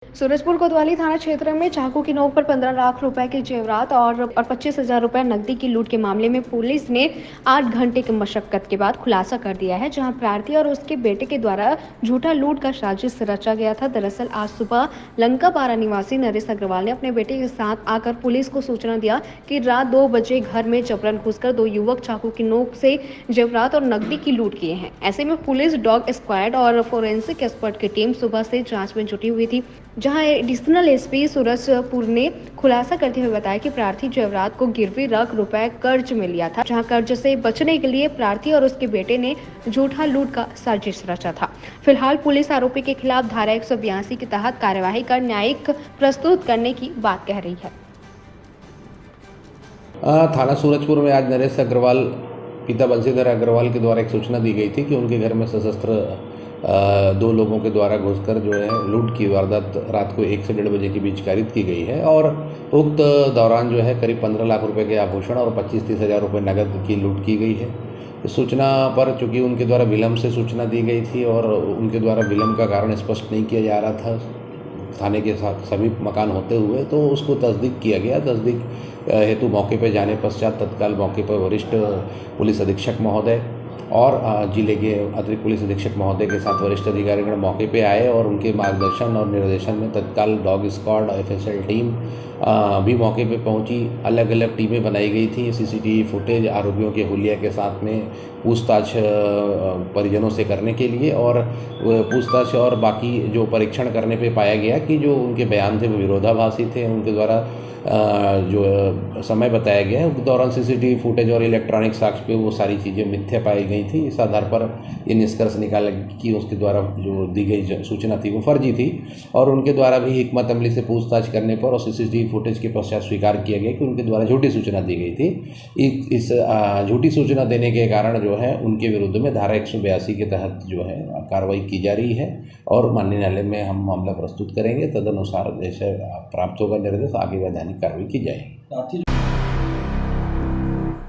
सूरजपुर कोतवाली थाना क्षेत्र में चाकू की नोक पर 15 लाख रुपए के जेवरात और 25,000 रुपए नकदी की लूट के मामले में पुलिस ने 8 घंटे की मशक्कत के बाद खुलासा कर दिया है, जहां प्रार्थी और उसके बेटे के द्वारा झूठा लूट का साजिश रचा गया था। दरअसल आज सुबह लंकापारा निवासी नरेश अग्रवाल ने अपने बेटे के साथ आकर पुलिस को सूचना दिया कि रात 2 बजे घर में जबरन घुसकर 2 युवक चाकू की नोक से जेवरात और नकदी की लूट किए हैं। ऐसे में पुलिस, डॉग स्क्वाड और फोरेंसिक एक्सपर्ट की टीम सुबह से जांच में जुटी हुई थी, जहां एडिशनल एसपी सूरजपुर ने खुलासा करते हुए बताया कि प्रार्थी जेवरात को गिरवी रख रुपए कर्ज में लिया था, जहां कर्ज से बचने के लिए प्रार्थी और उसके बेटे ने झूठा लूट का साजिश रचा था। फिलहाल पुलिस आरोपी के खिलाफ धारा 182 के तहत कार्यवाही कर न्यायिक प्रस्तुत करने की बात कह रही है। थाना सूरजपुर में आज नरेश अग्रवाल पिता बंशीधर अग्रवाल के द्वारा एक सूचना दी गई थी कि उनके घर में सशस्त्र 2 लोगों के द्वारा घुसकर जो है लूट की वारदात रात को 1 से 1:30 बजे के बीच कारित की गई है और उक्त दौरान जो है करीब 15 लाख रुपए के आभूषण और 25-30 हज़ार रुपये नकद की लूट की गई है। इस सूचना पर चूँकि उनके द्वारा विलम्ब से सूचना दी गई थी और उनके द्वारा विलम्ब का कारण स्पष्ट नहीं किया जा रहा था थाने के साथ सभी मकान होते हुए, तो उसको तस्दीक किया गया। तस्दीक हेतु मौके पर जाने पश्चात तत्काल मौके पर वरिष्ठ पुलिस अधीक्षक महोदय और जिले के अतिरिक्त पुलिस अधीक्षक महोदय के साथ वरिष्ठ अधिकारीगण मौके पे आए और उनके मार्गदर्शन और निर्देशन में तत्काल डॉग स्क्वाड, एफएसएल टीम भी मौके पे पहुंची। अलग अलग टीमें बनाई गई थी। सीसीटीवी फुटेज आरोपियों के हुलिया के साथ में पूछताछ परिजनों से करने के लिए और पूछताछ और बाकी जो परीक्षण करने पे पाया गया कि जो उनके बयान थे वो विरोधाभासी थे। उनके द्वारा जो समय बताया गया है उस दौरान सीसीटीवी फुटेज और इलेक्ट्रॉनिक साक्ष्य पे वो सारी चीज़ें मिथ्या पाई गई थी। इस आधार पर ये निष्कर्ष निकाला कि उसके द्वारा जो दी गई सूचना थी वो फर्जी थी और उनके द्वारा भी हिकमत अमली से पूछताछ करने पर और सीसीटीवी फुटेज के पश्चात स्वीकार किया गया कि उनके द्वारा झूठी सूचना दी गई थी। इस झूठी सूचना देने के कारण जो है उनके विरुद्ध में धारा 182 के तहत जो है कार्रवाई की जा रही है और माननीय न्यायालय में हम मामला प्रस्तुत करेंगे। तदनुसार जैसे प्राप्त होगा निर्देश आगे वैधानिक कार्रवाई की जाएगी।